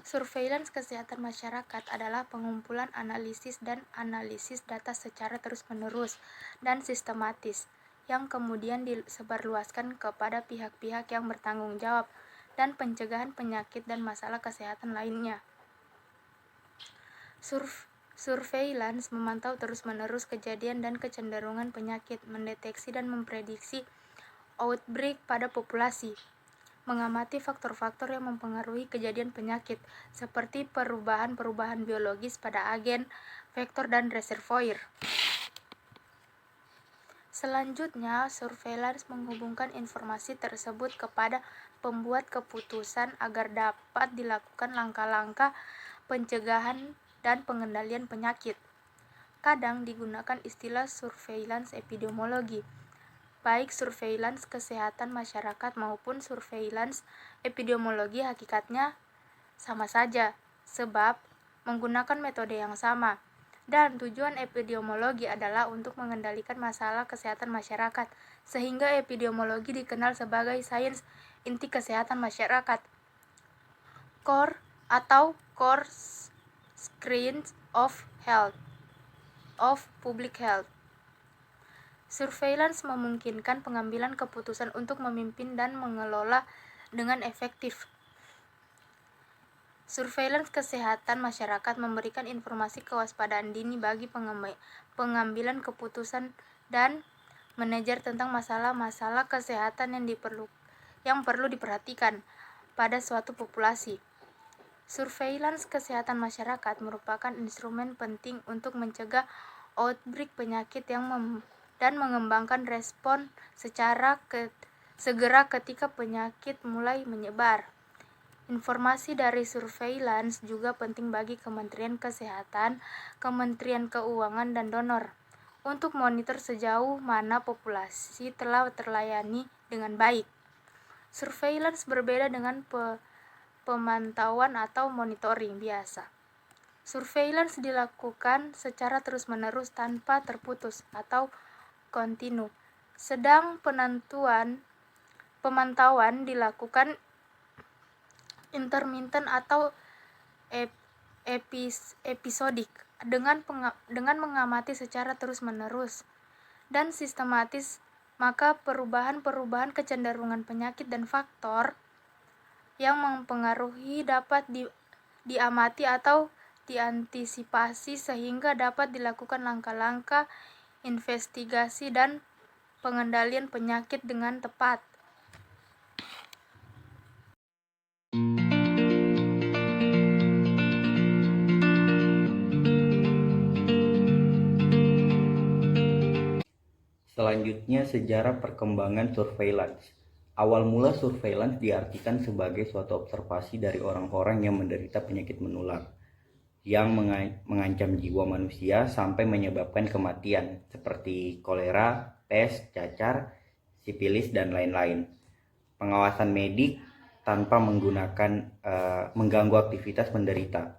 Surveillance kesehatan masyarakat adalah pengumpulan analisis dan analisis data secara terus-menerus dan sistematis, yang kemudian disebarluaskan kepada pihak-pihak yang bertanggung jawab dan pencegahan penyakit dan masalah kesehatan lainnya. Surveillance memantau terus-menerus kejadian dan kecenderungan penyakit, mendeteksi dan memprediksi outbreak pada populasi, mengamati faktor-faktor yang mempengaruhi kejadian penyakit, seperti perubahan-perubahan biologis pada agen, vektor, dan reservoir. Selanjutnya, surveillance menghubungkan informasi tersebut kepada pembuat keputusan agar dapat dilakukan langkah-langkah pencegahan dan pengendalian penyakit. Kadang digunakan istilah surveillance epidemiologi. Baik surveillance kesehatan masyarakat maupun surveillance epidemiologi hakikatnya sama saja, sebab menggunakan metode yang sama. Dan tujuan epidemiologi adalah untuk mengendalikan masalah kesehatan masyarakat, sehingga epidemiologi dikenal sebagai sains inti kesehatan masyarakat. Core atau Core Science of Public Health. Surveillance memungkinkan pengambilan keputusan untuk memimpin dan mengelola dengan efektif. Surveillance kesehatan masyarakat memberikan informasi kewaspadaan dini bagi pengambilan keputusan dan manajer tentang masalah-masalah kesehatan yang perlu diperhatikan pada suatu populasi. Surveillance kesehatan masyarakat merupakan instrumen penting untuk mencegah outbreak penyakit dan mengembangkan respon secara segera ketika penyakit mulai menyebar. Informasi dari surveillance juga penting bagi Kementerian Kesehatan, Kementerian Keuangan, dan donor untuk monitor sejauh mana populasi telah terlayani dengan baik. Surveillance berbeda dengan pemantauan atau monitoring biasa. Surveillance dilakukan secara terus-menerus tanpa terputus atau kontinu, sedang pemantauan dilakukan intermittent atau episodik dengan mengamati secara terus-menerus dan sistematis, maka perubahan-perubahan kecenderungan penyakit dan faktor yang mempengaruhi dapat diamati atau diantisipasi sehingga dapat dilakukan langkah-langkah investigasi dan pengendalian penyakit dengan tepat. Selanjutnya, sejarah perkembangan surveillance. Awal mula surveillance diartikan sebagai suatu observasi dari orang-orang yang menderita penyakit menular yang mengancam jiwa manusia sampai menyebabkan kematian seperti kolera, pes, cacar, sifilis, dan lain-lain. Pengawasan medik tanpa mengganggu aktivitas penderita.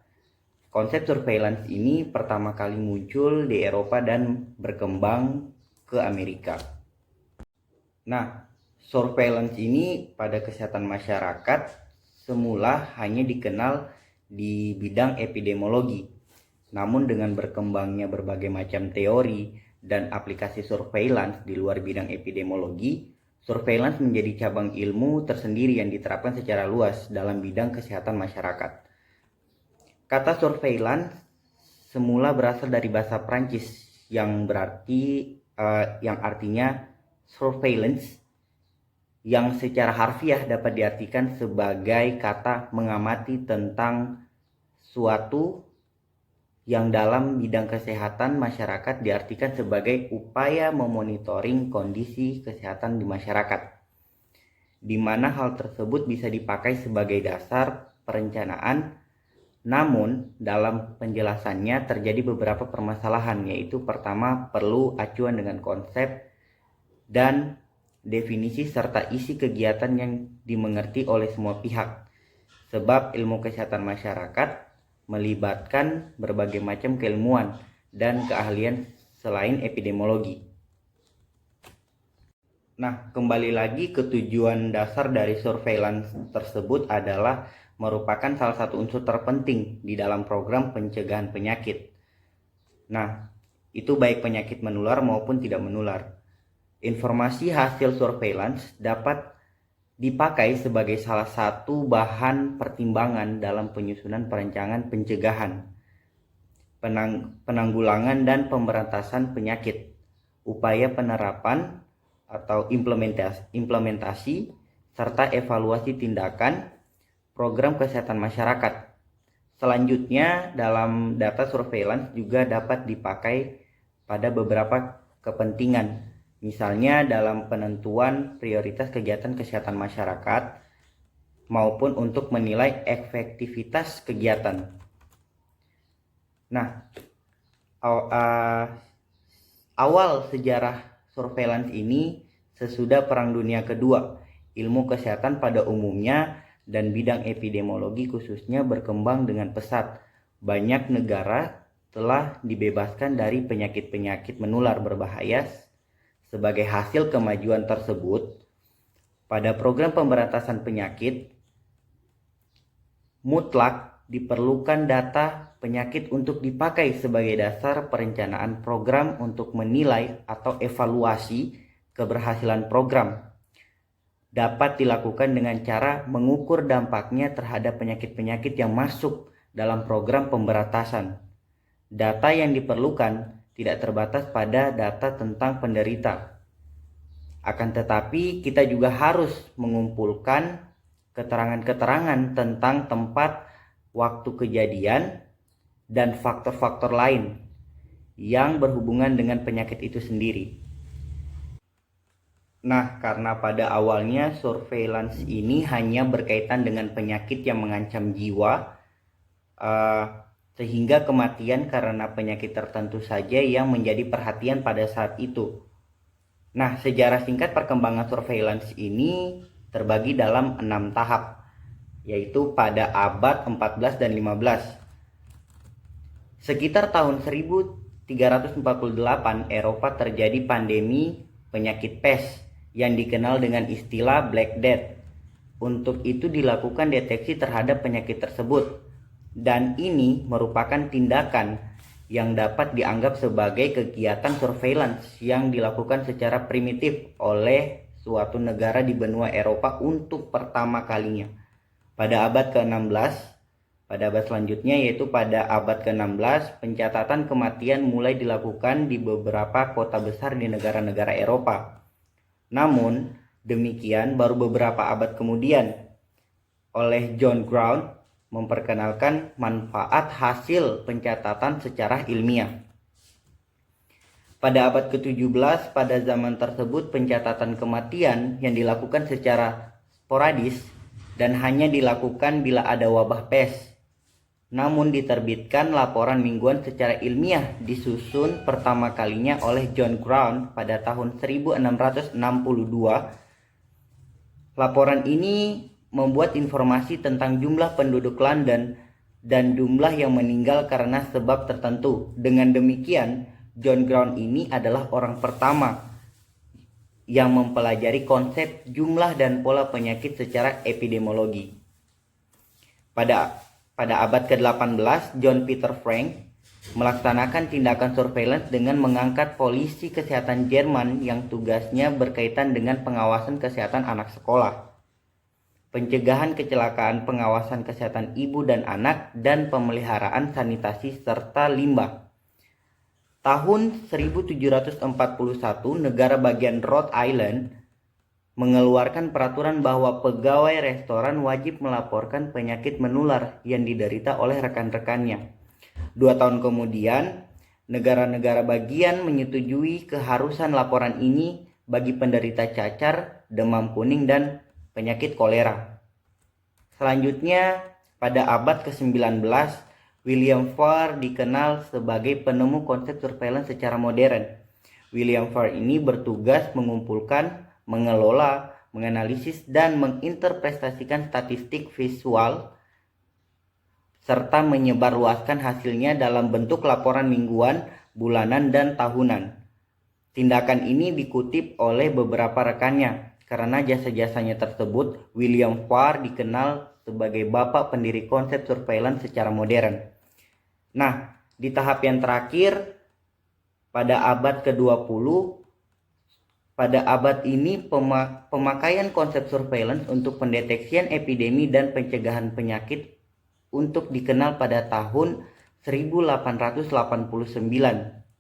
Konsep surveillance ini pertama kali muncul di Eropa dan berkembang ke Amerika. Nah, surveillance ini pada kesehatan masyarakat semula hanya dikenal di bidang epidemiologi. Namun dengan berkembangnya berbagai macam teori dan aplikasi surveillance di luar bidang epidemiologi, surveillance menjadi cabang ilmu tersendiri yang diterapkan secara luas dalam bidang kesehatan masyarakat. Kata surveillance semula berasal dari bahasa Prancis yang artinya surveillance, yang secara harfiah dapat diartikan sebagai kata mengamati tentang suatu yang dalam bidang kesehatan masyarakat diartikan sebagai upaya memonitoring kondisi kesehatan di masyarakat, di mana hal tersebut bisa dipakai sebagai dasar perencanaan. Namun dalam penjelasannya terjadi beberapa permasalahan, yaitu pertama, perlu acuan dengan konsep dan definisi serta isi kegiatan yang dimengerti oleh semua pihak, sebab ilmu kesehatan masyarakat melibatkan berbagai macam keilmuan dan keahlian selain epidemiologi. Nah, kembali lagi ke tujuan dasar dari surveillance tersebut adalah merupakan salah satu unsur terpenting di dalam program pencegahan penyakit. Nah, itu baik penyakit menular maupun tidak menular. Informasi hasil surveillance dapat dipakai sebagai salah satu bahan pertimbangan dalam penyusunan perencanaan pencegahan, penanggulangan dan pemberantasan penyakit, upaya penerapan atau implementasi serta evaluasi tindakan program kesehatan masyarakat. Selanjutnya, dalam data surveillance juga dapat dipakai pada beberapa kepentingan, misalnya dalam penentuan prioritas kegiatan kesehatan masyarakat maupun untuk menilai efektivitas kegiatan. Nah, awal sejarah surveillance ini sesudah Perang Dunia Kedua. Ilmu kesehatan pada umumnya dan bidang epidemiologi khususnya berkembang dengan pesat. Banyak negara telah dibebaskan dari penyakit-penyakit menular berbahaya. Sebagai hasil kemajuan tersebut, pada program pemberantasan penyakit, mutlak diperlukan data penyakit untuk dipakai sebagai dasar perencanaan program untuk menilai atau evaluasi keberhasilan program. Dapat dilakukan dengan cara mengukur dampaknya terhadap penyakit-penyakit yang masuk dalam program pemberantasan. Data yang diperlukan tidak terbatas pada data tentang penderita. Akan tetapi, kita juga harus mengumpulkan keterangan-keterangan tentang tempat, waktu kejadian, dan faktor-faktor lain yang berhubungan dengan penyakit itu sendiri. Nah, karena pada awalnya surveillance ini hanya berkaitan dengan penyakit yang mengancam jiwa, sehingga kematian karena penyakit tertentu saja yang menjadi perhatian pada saat itu. Nah, sejarah singkat perkembangan surveillance ini terbagi dalam 6 tahap, yaitu pada abad 14 dan 15. Sekitar tahun 1348, Eropa terjadi pandemi penyakit pes yang dikenal dengan istilah Black Death. Untuk itu dilakukan deteksi terhadap penyakit tersebut, dan ini merupakan tindakan yang dapat dianggap sebagai kegiatan surveillance yang dilakukan secara primitif oleh suatu negara di benua Eropa untuk pertama kalinya. Pada abad ke-16, pada abad selanjutnya yaitu pada abad ke-16, pencatatan kematian mulai dilakukan di beberapa kota besar di negara-negara Eropa. Namun, demikian baru beberapa abad kemudian oleh John Ground memperkenalkan manfaat hasil pencatatan secara ilmiah. Pada abad ke-17, pada zaman tersebut pencatatan kematian yang dilakukan secara sporadis dan hanya dilakukan bila ada wabah pes. Namun diterbitkan laporan mingguan secara ilmiah disusun pertama kalinya oleh John Ground pada tahun 1662. Laporan ini membuat informasi tentang jumlah penduduk London dan jumlah yang meninggal karena sebab tertentu. Dengan demikian, John Ground ini adalah orang pertama yang mempelajari konsep jumlah dan pola penyakit secara epidemiologi. Pada abad ke-18, John Peter Frank melaksanakan tindakan surveillance dengan mengangkat polisi kesehatan Jerman yang tugasnya berkaitan dengan pengawasan kesehatan anak sekolah, pencegahan kecelakaan, pengawasan kesehatan ibu dan anak, dan pemeliharaan sanitasi serta limbah. Tahun 1741, negara bagian Rhode Island mengeluarkan peraturan bahwa pegawai restoran wajib melaporkan penyakit menular yang diderita oleh rekan-rekannya. 2 tahun kemudian, negara-negara bagian menyetujui keharusan laporan ini bagi penderita cacar, demam kuning, dan penyakit kolera. Selanjutnya, pada abad ke-19, William Farr dikenal sebagai penemu konsep surveillance secara modern. William Farr ini bertugas mengumpulkan, mengelola, menganalisis, dan menginterpretasikan statistik visual serta menyebarluaskan hasilnya dalam bentuk laporan mingguan, bulanan, dan tahunan. Tindakan ini dikutip oleh beberapa rekannya. Karena jasa-jasanya tersebut, William Farr dikenal sebagai bapak pendiri konsep surveillance secara modern. Nah, di tahap yang terakhir, pada abad ke-20, pada abad ini pemakaian konsep surveillance untuk pendeteksian epidemi dan pencegahan penyakit untuk dikenal pada tahun 1889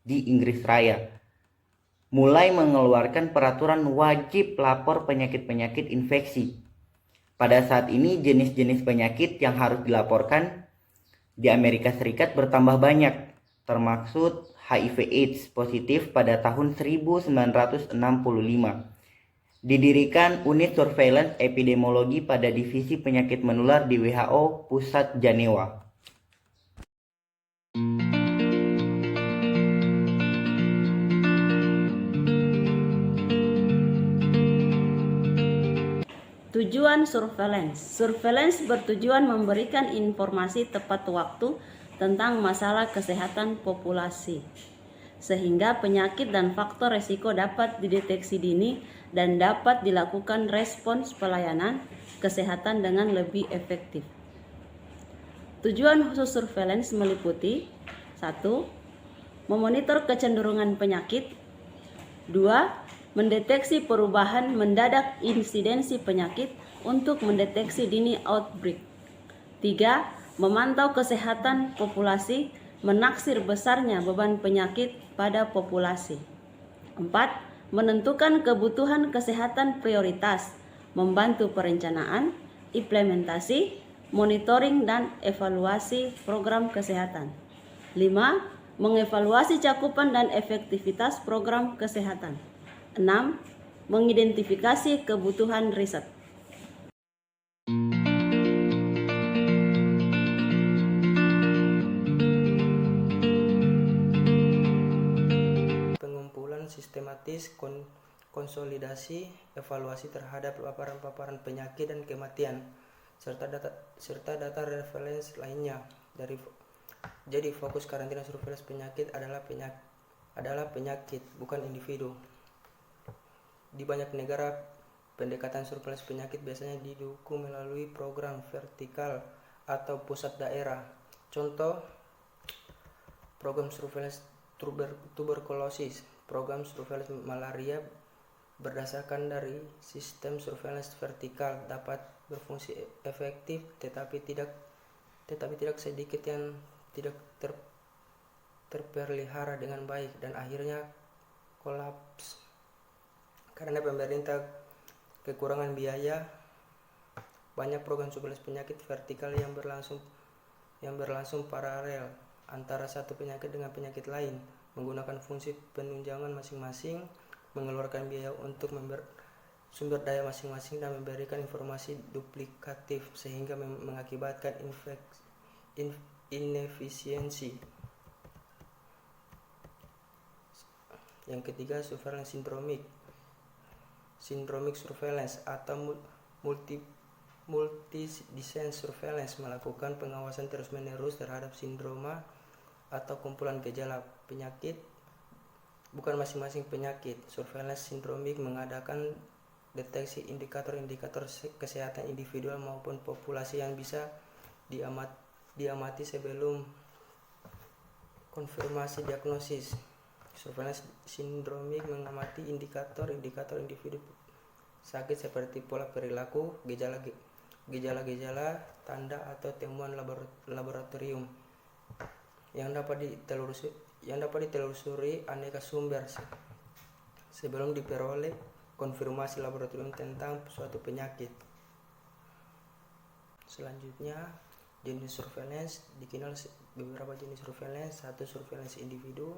di Inggris Raya. Mulai mengeluarkan peraturan wajib lapor penyakit-penyakit infeksi. Pada saat ini jenis-jenis penyakit yang harus dilaporkan di Amerika Serikat bertambah banyak, termasuk HIV/AIDS positif pada tahun 1965. Didirikan unit surveillance epidemiologi pada divisi penyakit menular di WHO Pusat Jenewa. Tujuan surveillance. Surveillance bertujuan memberikan informasi tepat waktu tentang masalah kesehatan populasi, sehingga penyakit dan faktor resiko dapat dideteksi dini dan dapat dilakukan respons pelayanan kesehatan dengan lebih efektif. Tujuan khusus surveillance meliputi 1. Memonitor kecenderungan penyakit. 2. Mendeteksi perubahan mendadak insidensi penyakit untuk mendeteksi dini outbreak. 3. Memantau kesehatan populasi, menaksir besarnya beban penyakit pada populasi. 4. Menentukan kebutuhan kesehatan prioritas, membantu perencanaan, implementasi, monitoring dan evaluasi program kesehatan. 5. Mengevaluasi cakupan dan efektivitas program kesehatan. 6. Mengidentifikasi kebutuhan riset. Pengumpulan sistematis, konsolidasi, evaluasi terhadap paparan-paparan penyakit dan kematian, serta data referensi lainnya. Jadi fokus karantina surveillance penyakit adalah penyakit, bukan individu. Di banyak negara, pendekatan surveillance penyakit biasanya didukung melalui program vertikal atau pusat daerah. Contoh, program surveillance tuberkulosis, program surveillance malaria berdasarkan dari sistem surveillance vertikal dapat berfungsi efektif, tetapi tidak sedikit yang tidak terpelihara dengan baik dan akhirnya kolaps karena pemerintah kekurangan biaya. Banyak program surveillance penyakit vertikal yang berlangsung paralel antara satu penyakit dengan penyakit lain, menggunakan fungsi penunjangan masing-masing, mengeluarkan biaya untuk sumber daya masing-masing dan memberikan informasi duplikatif sehingga mengakibatkan inefisiensi. Yang ketiga, surveillance syndromic surveillance atau multi-disease surveillance melakukan pengawasan terus-menerus terhadap sindroma atau kumpulan gejala penyakit, bukan masing-masing penyakit. Surveillance syndromic mengadakan deteksi indikator-indikator kesehatan individual maupun populasi yang bisa diamati sebelum konfirmasi diagnosis. Surveillance syndromic mengamati indikator-indikator individu sakit seperti pola perilaku, gejala-gejala, tanda atau temuan laboratorium yang dapat ditelusuri aneka sumber sebelum diperoleh konfirmasi laboratorium tentang suatu penyakit. Selanjutnya, jenis surveillance dikenal beberapa jenis surveillance. 1. Surveillance individu,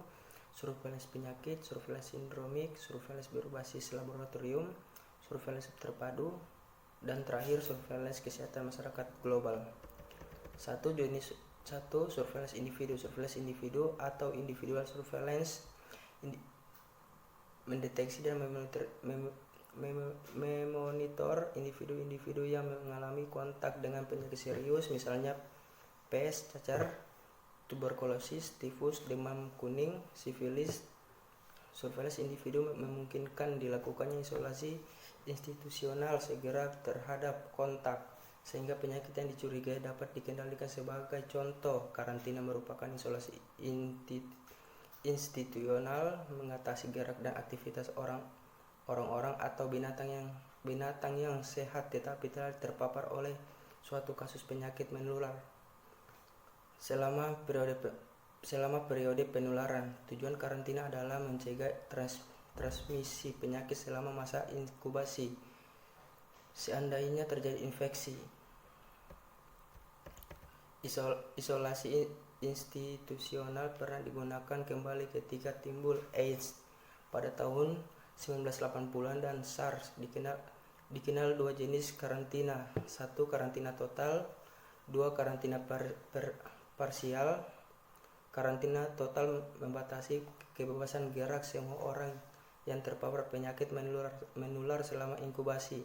surveillance penyakit, surveillance syndromic, surveillance berbasis laboratorium, surveillance terpadu, dan terakhir surveillance kesehatan masyarakat global. 1. Surveillance individu. Surveillance individu atau individual surveillance mendeteksi dan memonitor individu-individu yang mengalami kontak dengan penyakit serius, misalnya pes, cacar, tuberkulosis, tifus, demam kuning, sifilis, Surveillance individu memungkinkan dilakukannya isolasi institusional segera terhadap kontak, sehingga penyakit yang dicurigai dapat dikendalikan. Sebagai contoh, karantina merupakan isolasi institusional mengatasi gerak dan aktivitas orang-orang atau binatang yang sehat tetapi telah terpapar oleh suatu kasus penyakit menular. Selama periode penularan, tujuan karantina adalah mencegah transmisi penyakit selama masa inkubasi. Seandainya terjadi infeksi, isolasi institusional pernah digunakan kembali ketika timbul AIDS pada tahun 1980-an dan SARS. Dikenal dua jenis karantina, satu karantina total, dua karantina parsial. Karantina total membatasi kebebasan gerak semua orang yang terpapar penyakit menular selama inkubasi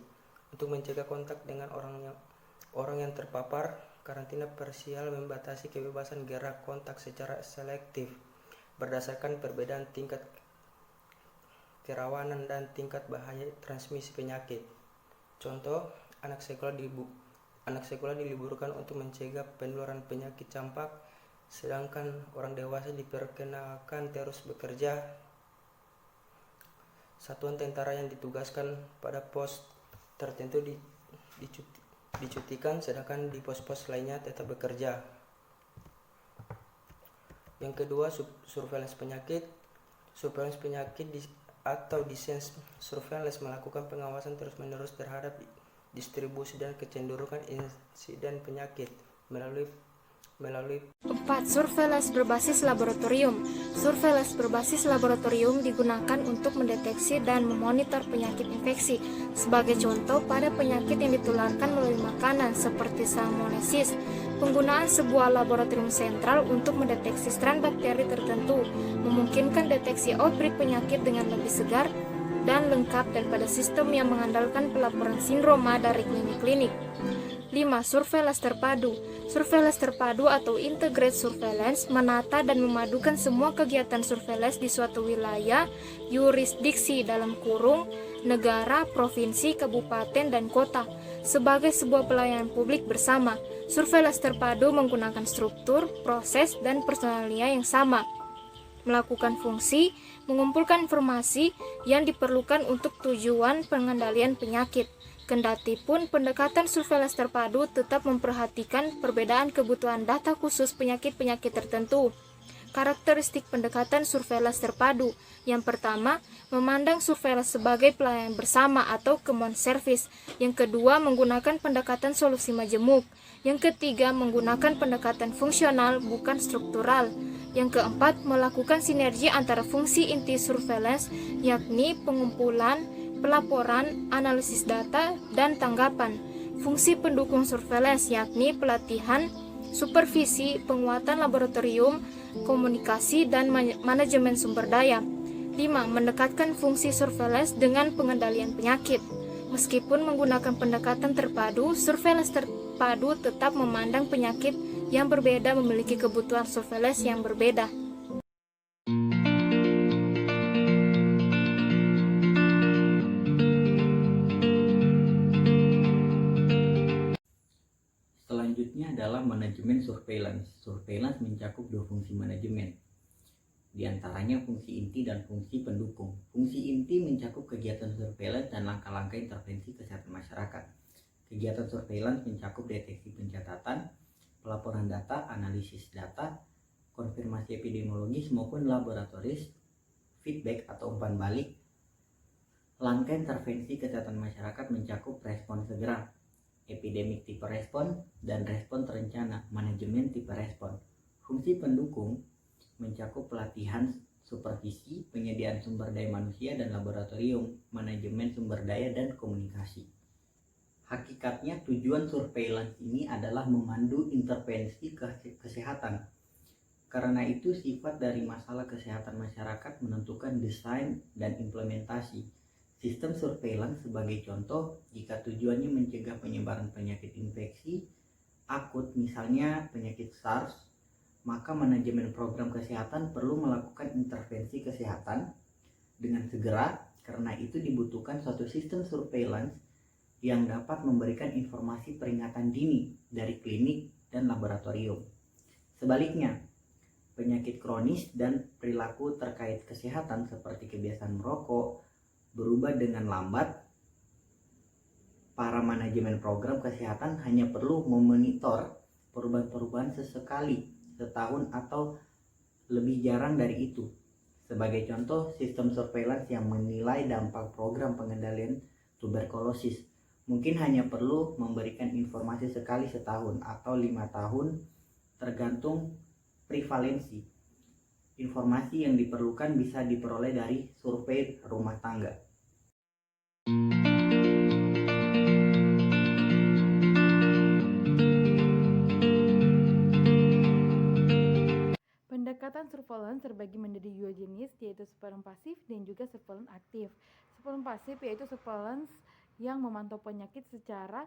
untuk mencegah kontak dengan orang yang terpapar. Karantina parsial membatasi kebebasan gerak kontak secara selektif berdasarkan perbedaan tingkat kerawanan dan tingkat bahaya transmisi penyakit. Contoh, anak sekolah diliburkan untuk mencegah penularan penyakit campak, sedangkan orang dewasa diperkenalkan terus bekerja. Satuan tentara yang ditugaskan pada pos tertentu dicutikan, sedangkan di pos-pos lainnya tetap bekerja. Yang kedua, surveillance penyakit. Surveillance penyakit atau defense surveillance melakukan pengawasan terus-menerus terhadap distribusi dan kecenderungan insiden penyakit melalui 4. Surveillance berbasis laboratorium. Surveillance berbasis laboratorium digunakan untuk mendeteksi dan memonitor penyakit infeksi. Sebagai contoh, pada penyakit yang ditularkan melalui makanan seperti salmonesis, penggunaan sebuah laboratorium sentral untuk mendeteksi stran bakteri tertentu memungkinkan deteksi outbreak penyakit dengan lebih segar dan lengkap daripada sistem yang mengandalkan pelaporan sindroma dari klinik-klinik. 5. Surveillance terpadu. Surveillance terpadu atau integrated surveillance menata dan memadukan semua kegiatan surveillance di suatu wilayah, yurisdiksi negara, provinsi, kabupaten, dan kota sebagai sebuah pelayanan publik bersama. Surveillance terpadu menggunakan struktur, proses, dan personalia yang sama, melakukan fungsi, mengumpulkan informasi yang diperlukan untuk tujuan pengendalian penyakit. Kendati pun pendekatan surveillance terpadu tetap memperhatikan perbedaan kebutuhan data khusus penyakit-penyakit tertentu. Karakteristik pendekatan surveillance terpadu. Yang pertama, memandang surveillance sebagai pelayanan bersama atau common service. Yang kedua, menggunakan pendekatan solusi majemuk. Yang ketiga, menggunakan pendekatan fungsional bukan struktural. Yang keempat, melakukan sinergi antara fungsi inti surveillance, yakni pengumpulan, pelaporan, analisis data, dan tanggapan. Fungsi pendukung surveillance yakni pelatihan, supervisi, penguatan laboratorium, komunikasi, dan manajemen sumber daya. 5. Mendekatkan fungsi surveillance dengan pengendalian penyakit. Meskipun menggunakan pendekatan terpadu, surveillance terpadu tetap memandang penyakit yang berbeda memiliki kebutuhan surveillance yang berbeda. Selanjutnya adalah manajemen surveillance. Surveillance mencakup dua fungsi manajemen, di antaranya fungsi inti dan fungsi pendukung. Fungsi inti mencakup kegiatan surveillance dan langkah-langkah intervensi kesehatan masyarakat. Kegiatan surveillance mencakup deteksi pencatatan, pelaporan data, analisis data, konfirmasi epidemiologis maupun laboratoris, feedback atau umpan balik. Langkah intervensi kesehatan masyarakat mencakup respon segera, epidemik tipe respon, dan respon terencana, manajemen tipe respon. Fungsi pendukung mencakup pelatihan, supervisi, penyediaan sumber daya manusia dan laboratorium, manajemen sumber daya, dan komunikasi. Hakikatnya tujuan surveillance ini adalah memandu intervensi kesehatan. Karena itu sifat dari masalah kesehatan masyarakat menentukan desain dan implementasi. Sistem surveillance sebagai contoh, jika tujuannya mencegah penyebaran penyakit infeksi akut, misalnya penyakit SARS, maka manajemen program kesehatan perlu melakukan intervensi kesehatan dengan segera. Karena itu dibutuhkan suatu sistem surveillance yang dapat memberikan informasi peringatan dini dari klinik dan laboratorium. Sebaliknya, penyakit kronis dan perilaku terkait kesehatan seperti kebiasaan merokok berubah dengan lambat. Para manajemen program kesehatan hanya perlu memonitor perubahan-perubahan sesekali setahun atau lebih jarang dari itu. Sebagai contoh, sistem surveillance yang menilai dampak program pengendalian tuberkulosis mungkin hanya perlu memberikan informasi sekali setahun atau 5 tahun tergantung prevalensi. Informasi yang diperlukan bisa diperoleh dari survei rumah tangga. Pendekatan surveillance terbagi menjadi dua jenis, yaitu surveillance pasif dan juga surveillance aktif. Surveillance pasif yaitu surveillance yang memantau penyakit secara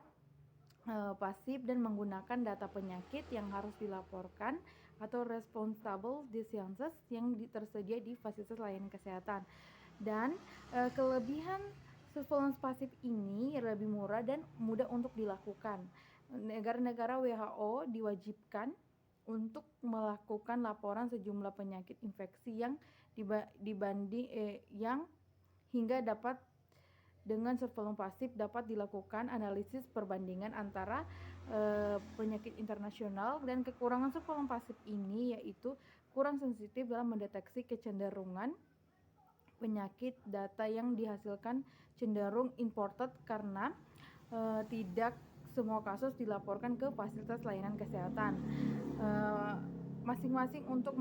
pasif dan menggunakan data penyakit yang harus dilaporkan atau responsible diseases yang tersedia di fasilitas layanan kesehatan. Dan kelebihan surveillance pasif ini lebih murah dan mudah untuk dilakukan. Negara-negara WHO diwajibkan untuk melakukan laporan sejumlah penyakit infeksi yang yang hingga dapat dengan surveillance pasif dapat dilakukan analisis perbandingan antara penyakit internasional. Dan kekurangan surveillance pasif ini yaitu kurang sensitif dalam mendeteksi kecenderungan penyakit. Data yang dihasilkan cenderung imported karena tidak semua kasus dilaporkan ke fasilitas layanan kesehatan masing-masing untuk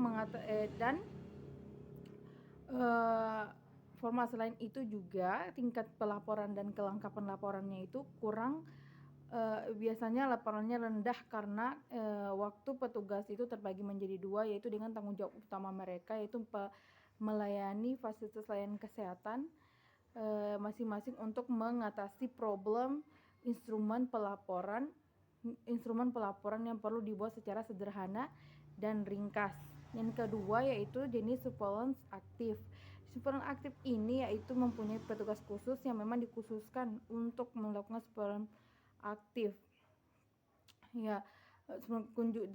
format. Selain itu juga tingkat pelaporan dan kelengkapan laporannya itu kurang, biasanya laporannya rendah karena waktu petugas itu terbagi menjadi dua, yaitu dengan tanggung jawab utama mereka yaitu melayani fasilitas layanan kesehatan masing-masing untuk mengatasi problem instrumen pelaporan yang perlu dibuat secara sederhana dan ringkas. Yang kedua yaitu jenis surveillance aktif. Surveillance aktif ini yaitu mempunyai petugas khusus yang memang dikhususkan untuk melakukan surveillance aktif. Ya,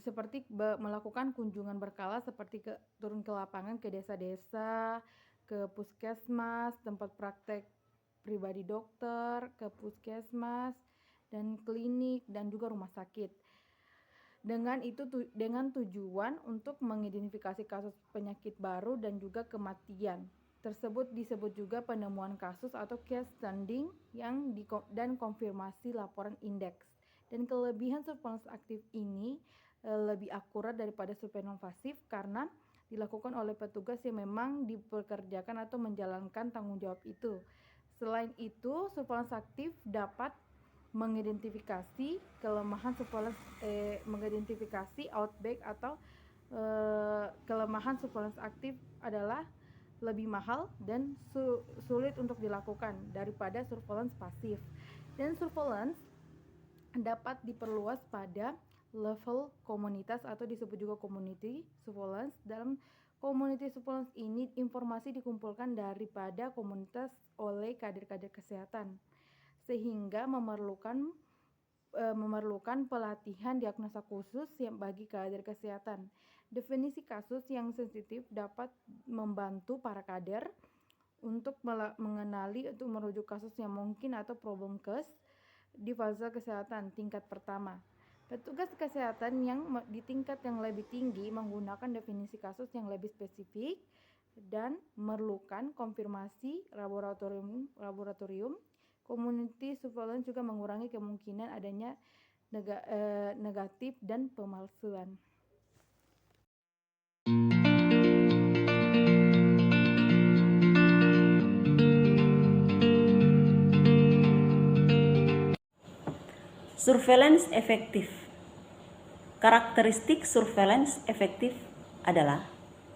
seperti melakukan kunjungan berkala seperti turun ke lapangan ke desa-desa, ke puskesmas, tempat praktek pribadi dokter, ke puskesmas dan klinik dan juga rumah sakit. Dengan tujuan untuk mengidentifikasi kasus penyakit baru dan juga kematian. Tersebut disebut juga penemuan kasus atau case standing dan konfirmasi laporan indeks. Dan kelebihan surveillance aktif ini lebih akurat daripada surveillance pasif karena dilakukan oleh petugas yang memang dipekerjakan atau menjalankan tanggung jawab itu. Selain itu, surveillance aktif dapat mengidentifikasi kelemahan mengidentifikasi outbreak atau kelemahan surveillance aktif adalah lebih mahal dan sulit untuk dilakukan daripada surveillance pasif. Dan surveillance dapat diperluas pada level komunitas atau disebut juga community surveillance. Dalam community surveillance ini informasi dikumpulkan daripada komunitas oleh kader-kader kesehatan sehingga memerlukan pelatihan diagnosa khusus yang bagi kader kesehatan. Definisi kasus yang sensitif dapat membantu para kader untuk mengenali untuk merujuk kasus yang mungkin atau problem case di fase kesehatan tingkat pertama. Petugas kesehatan yang di tingkat yang lebih tinggi menggunakan definisi kasus yang lebih spesifik dan memerlukan konfirmasi laboratorium. Community surveillance juga mengurangi kemungkinan adanya negatif dan pemalsuan. Surveillance efektif. Karakteristik surveillance efektif adalah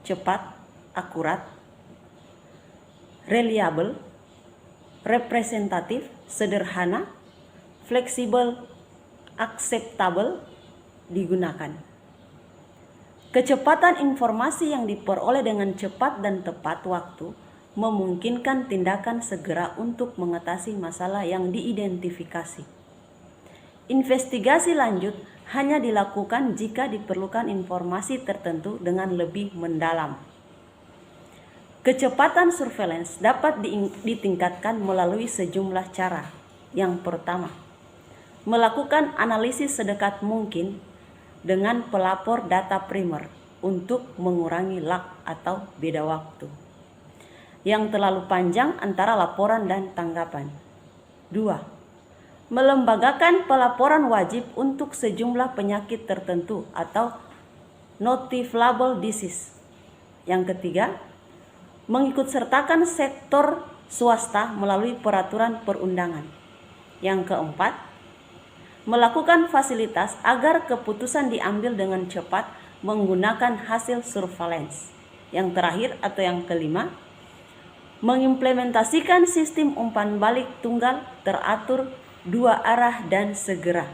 cepat, akurat, reliable, representatif, sederhana, fleksibel, akseptabel digunakan. Kecepatan informasi yang diperoleh dengan cepat dan tepat waktu memungkinkan tindakan segera untuk mengatasi masalah yang diidentifikasi. Investigasi lanjut hanya dilakukan jika diperlukan informasi tertentu dengan lebih mendalam. Kecepatan surveillance dapat ditingkatkan melalui sejumlah cara. Yang pertama, melakukan analisis sedekat mungkin dengan pelapor data primer untuk mengurangi lag atau beda waktu yang terlalu panjang antara laporan dan tanggapan. 2. Melembagakan pelaporan wajib untuk sejumlah penyakit tertentu atau notifiable disease. Yang ketiga, mengikutsertakan sektor swasta melalui peraturan perundangan. Yang keempat, melakukan fasilitas agar keputusan diambil dengan cepat menggunakan hasil surveillance. Yang terakhir atau yang kelima, mengimplementasikan sistem umpan balik tunggal teratur, dua arah dan segera.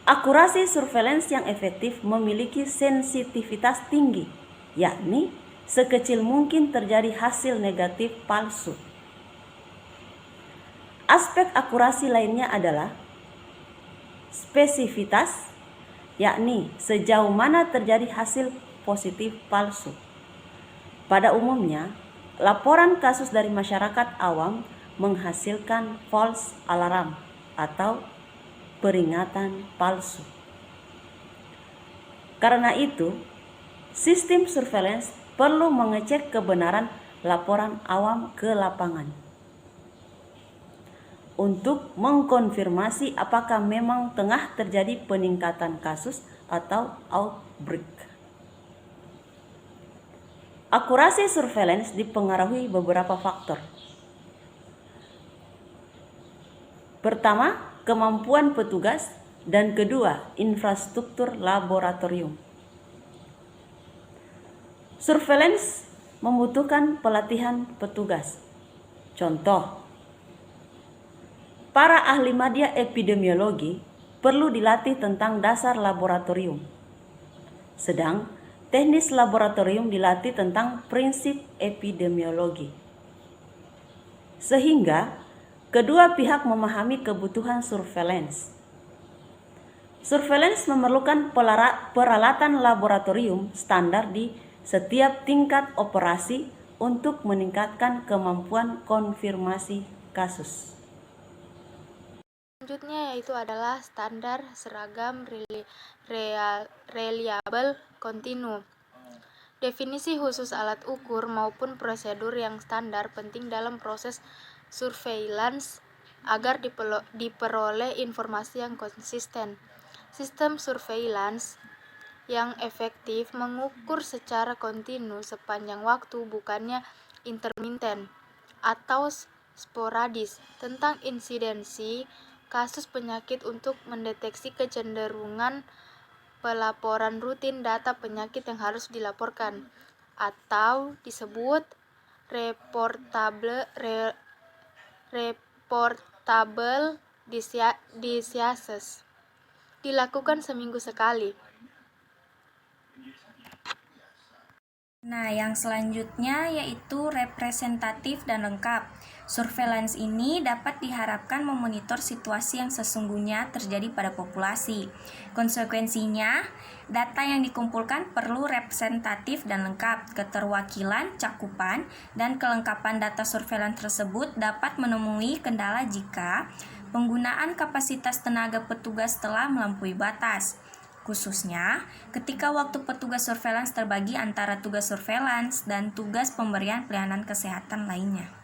Akurasi surveillance yang efektif memiliki sensitivitas tinggi, yakni sekecil mungkin terjadi hasil negatif palsu. Aspek akurasi lainnya adalah spesifitas, yakni sejauh mana terjadi hasil positif palsu. Pada umumnya, laporan kasus dari masyarakat awam menghasilkan false alarm atau peringatan palsu. Karena itu, sistem surveillance perlu mengecek kebenaran laporan awam ke lapangan untuk mengkonfirmasi apakah memang tengah terjadi peningkatan kasus atau outbreak. Akurasi surveillance dipengaruhi beberapa faktor. Pertama, kemampuan petugas, dan kedua, infrastruktur laboratorium. Surveillance membutuhkan pelatihan petugas. Contoh, para ahli media epidemiologi perlu dilatih tentang dasar laboratorium. Sedang teknis laboratorium dilatih tentang prinsip epidemiologi. Sehingga kedua pihak memahami kebutuhan surveillance. Surveillance memerlukan peralatan laboratorium standar di setiap tingkat operasi untuk meningkatkan kemampuan konfirmasi kasus. Selanjutnya yaitu adalah standar seragam reliable kontinu. Definisi khusus alat ukur maupun prosedur yang standar penting dalam proses surveillance agar diperoleh informasi yang konsisten. Sistem surveillance yang efektif mengukur secara kontinu sepanjang waktu, bukannya intermiten atau sporadis, tentang insidensi kasus penyakit untuk mendeteksi kecenderungan pelaporan rutin data penyakit yang harus dilaporkan atau disebut reportable diseases, dilakukan seminggu sekali. Nah, yang selanjutnya yaitu representatif dan lengkap. Surveillance ini dapat diharapkan memonitor situasi yang sesungguhnya terjadi pada populasi. Konsekuensinya, data yang dikumpulkan perlu representatif dan lengkap. Keterwakilan, cakupan, dan kelengkapan data surveillance tersebut dapat menemui kendala jika penggunaan kapasitas tenaga petugas telah melampaui batas. Khususnya ketika waktu petugas surveillance terbagi antara tugas surveillance dan tugas pemberian pelayanan kesehatan lainnya.